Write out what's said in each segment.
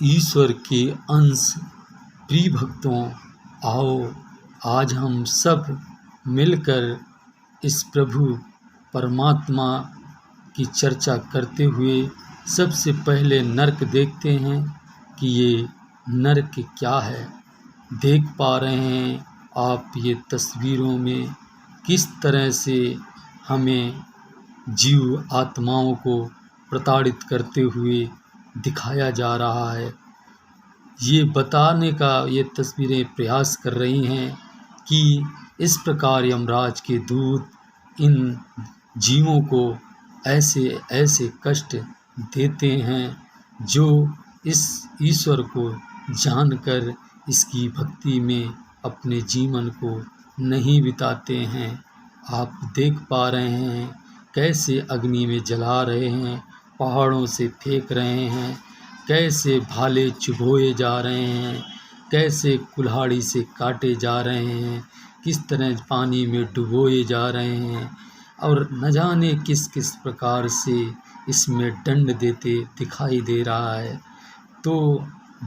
ईश्वर के अंश प्रिय भक्तों, आओ आज हम सब मिलकर इस प्रभु परमात्मा की चर्चा करते हुए सबसे पहले नर्क देखते हैं कि ये नर्क क्या है। देख पा रहे हैं आप ये तस्वीरों में किस तरह से हमें जीव आत्माओं को प्रताड़ित करते हुए दिखाया जा रहा है। ये बताने का ये तस्वीरें प्रयास कर रही हैं कि इस प्रकार यमराज के दूत इन जीवों को ऐसे ऐसे कष्ट देते हैं जो इस ईश्वर को जानकर इसकी भक्ति में अपने जीवन को नहीं बिताते हैं। आप देख पा रहे हैं कैसे अग्नि में जला रहे हैं, पहाड़ों से फेंक रहे हैं, कैसे भाले चुभोए जा रहे हैं, कैसे कुल्हाड़ी से काटे जा रहे हैं, किस तरह पानी में डुबोए जा रहे हैं और न जाने किस किस प्रकार से इसमें दंड देते दिखाई दे रहा है। तो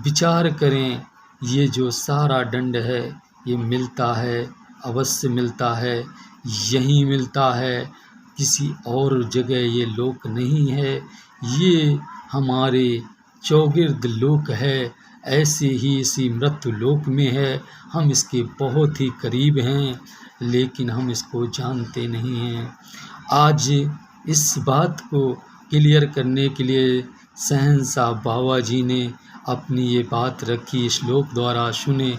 विचार करें, ये जो सारा दंड है ये मिलता है, अवश्य मिलता है, यहीं मिलता है, किसी और जगह ये लोक नहीं है। ये हमारे चौगिर्द लोक है, ऐसे ही इसी मृत्यु लोक में है। हम इसके बहुत ही करीब हैं लेकिन हम इसको जानते नहीं हैं। आज इस बात को क्लियर करने के लिए शहंशाह बाबा जी ने अपनी ये बात रखी, श्लोक द्वारा सुने।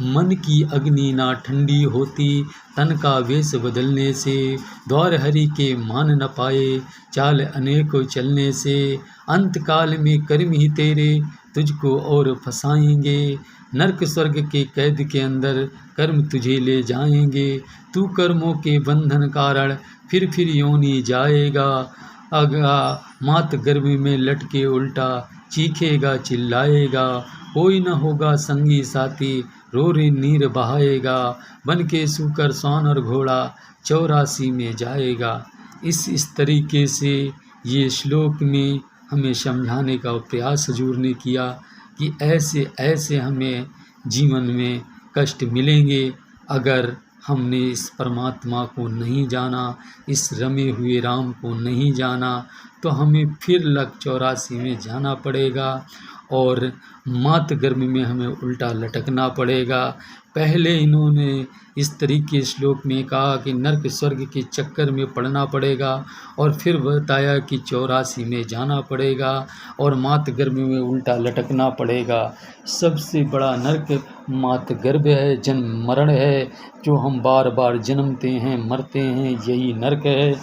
मन की अग्नि ना ठंडी होती, तन का वेश बदलने से, द्वार हरि के मान न पाए, चाल अनेकों चलने से, अंत काल में कर्म ही तेरे तुझको और फंसाएंगे, नरक स्वर्ग के कैद के अंदर कर्म तुझे ले जाएंगे, तू कर्मों के बंधन कारण फिर योनि जाएगा, अगा मात गर्भ में लटके उल्टा चीखेगा चिल्लाएगा, कोई न होगा संगी साथी रो रे नीर बहाएगा, बन के सूकर स्वान और घोड़ा 84 में जाएगा। इस तरीके से ये श्लोक में हमें समझाने का प्रयास हजूर ने किया कि ऐसे ऐसे हमें जीवन में कष्ट मिलेंगे अगर हमने इस परमात्मा को नहीं जाना, इस रमे हुए राम को नहीं जाना, तो हमें फिर लग 84 में जाना पड़ेगा और मात गर्भ में हमें उल्टा लटकना पड़ेगा। पहले इन्होंने इस तरीके श्लोक में कहा कि नरक स्वर्ग के चक्कर में पड़ना पड़ेगा और फिर बताया कि 84 में जाना पड़ेगा और मात गर्भ में उल्टा लटकना पड़ेगा। सबसे बड़ा नरक मात गर्भ है, जन्म मरण है, जो हम बार बार जन्मते हैं मरते हैं, यही नरक है।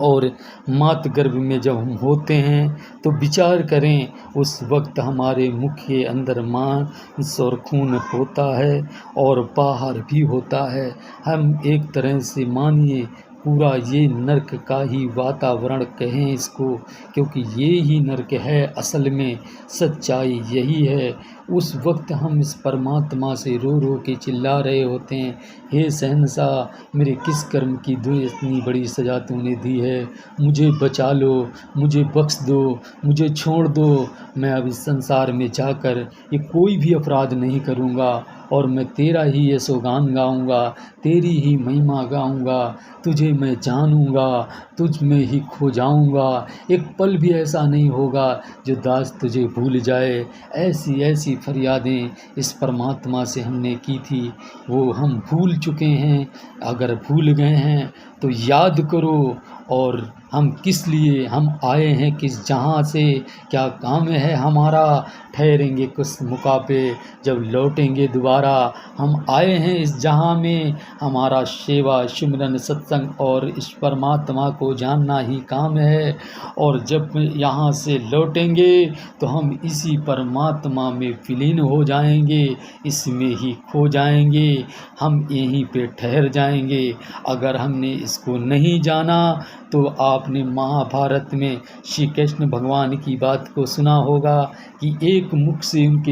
और मात गर्भ में जब हम होते हैं तो विचार करें, उस वक्त हमारे मुख के अंदर मांस और खून होता है और बाहर भी होता है। हम एक तरह से मानिए पूरा ये नरक का ही वातावरण कहें इसको, क्योंकि ये ही नरक है। असल में सच्चाई यही है। उस वक्त हम इस परमात्मा से रो रो के चिल्ला रहे होते हैं, हे शहंशाह मेरे किस कर्म की इतनी बड़ी सज़ा तूने दी है, मुझे बचा लो, मुझे बख्श दो, मुझे छोड़ दो। मैं अब इस संसार में जाकर ये कोई भी अपराध नहीं करूँगा और मैं तेरा ही यशोगान गाऊँगा, तेरी ही महिमा गाऊँगा, तुझे मैं जानूँगा, तुझ में ही खो जाऊँगा। एक पल भी ऐसा नहीं होगा जो दास तुझे भूल जाए। ऐसी ऐसी फरियादें इस परमात्मा से हमने की थी, वो हम भूल चुके हैं। अगर भूल गए हैं तो याद करो और हम किस लिए हम आए हैं, किस जहाँ से, क्या काम है हमारा। ठहरेंगे कुछ मौका पे, जब लौटेंगे दोबारा। हम आए हैं इस जहाँ में, हमारा सेवा सिमरन सत्संग और इस परमात्मा को जानना ही काम है। और जब यहाँ से लौटेंगे तो हम इसी परमात्मा में विलीन हो जाएंगे, इसमें ही खो जाएंगे, हम यहीं पे ठहर जाएंगे। अगर हमने इसको नहीं जाना तो आप आपने महाभारत में श्री कृष्ण भगवान की बात को सुना होगा कि एक मुख से उनके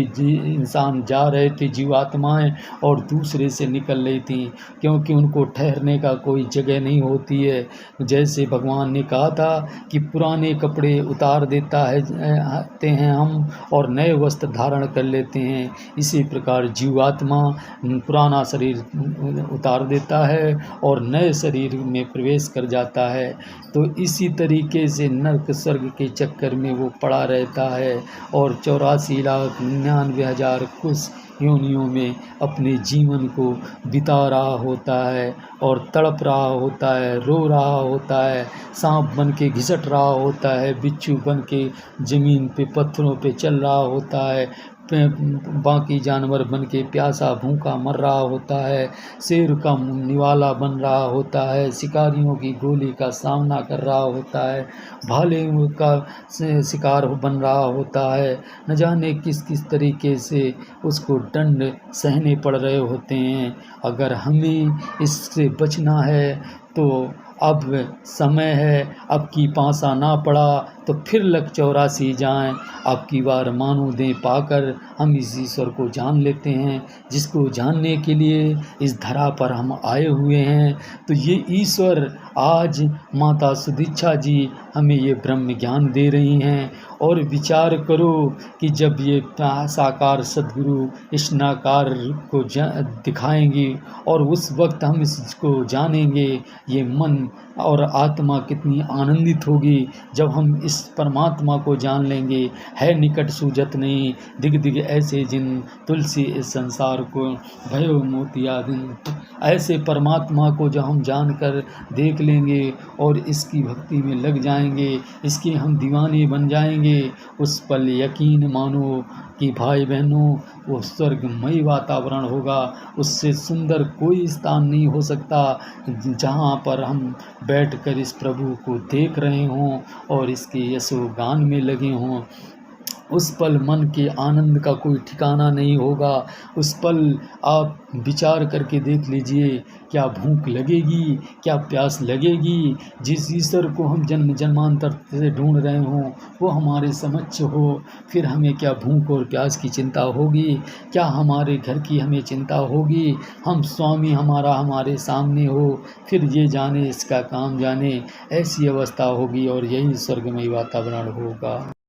इंसान जा रहे थे, जीवात्माएं, और दूसरे से निकल रही थी, क्योंकि उनको ठहरने का कोई जगह नहीं होती है। जैसे भगवान ने कहा था कि पुराने कपड़े उतार देते हैं हम और नए वस्त्र धारण कर लेते हैं, इसी प्रकार जीवात्मा पुराना शरीर उतार देता है और नए शरीर में प्रवेश कर जाता है। तो इसी तरीके से नर्क स्वर्ग के चक्कर में वो पड़ा रहता है और 84,99,000 कुछ योनियों में अपने जीवन को बिता रहा होता है और तड़प रहा होता है, रो रहा होता है, सांप बन के घिसट रहा होता है, बिच्छू बन के ज़मीन पे पत्थरों पे चल रहा होता है, बाकी जानवर बन के प्यासा भूखा मर रहा होता है, शेर का निवाला बन रहा होता है, शिकारियों की गोली का सामना कर रहा होता है, भाले का शिकार बन रहा होता है, न जाने किस किस तरीके से उसको दंड सहने पड़ रहे होते हैं। अगर हमें इससे बचना है तो अब समय है, अब की पासा ना पड़ा तो फिर लग 84 जाएं, अब की बार मानो दें पाकर हम इस ईश्वर को जान लेते हैं, जिसको जानने के लिए इस धरा पर हम आए हुए हैं। तो ये ईश्वर आज माता सुदीक्षा जी हमें ये ब्रह्म ज्ञान दे रही हैं। और विचार करो कि जब ये साकार सद्गुरु इस नाकार को दिखाएंगे और उस वक्त हम इसको जानेंगे, ये मन और आत्मा कितनी आनंदित होगी जब हम इस परमात्मा को जान लेंगे। है निकट सूझत नहीं, दिग दिग ऐसे जिन, तुलसी इस संसार को भयो मोतिया दिन। ऐसे परमात्मा को जब हम जानकर देख लेंगे और इसकी भक्ति में लग जाएंगे, इसके हम दीवाने बन जाएंगे, उस पल यकीन मानो कि भाई बहनों वो स्वर्गमयी वातावरण होगा। उससे सुंदर कोई स्थान नहीं हो सकता जहाँ पर हम बैठकर इस प्रभु को देख रहे हों और इसके यशोगान में लगे हों। उस पल मन के आनंद का कोई ठिकाना नहीं होगा। उस पल आप विचार करके देख लीजिए, क्या भूख लगेगी, क्या प्यास लगेगी। जिस ईश्वर को हम जन्म जन्मांतर से ढूंढ रहे हों वो हमारे समक्ष हो, फिर हमें क्या भूख और प्यास की चिंता होगी, क्या हमारे घर की हमें चिंता होगी। हम स्वामी हमारा हमारे सामने हो, फिर ये जाने इसका काम जाने, ऐसी अवस्था होगी और यही स्वर्गमय वातावरण होगा।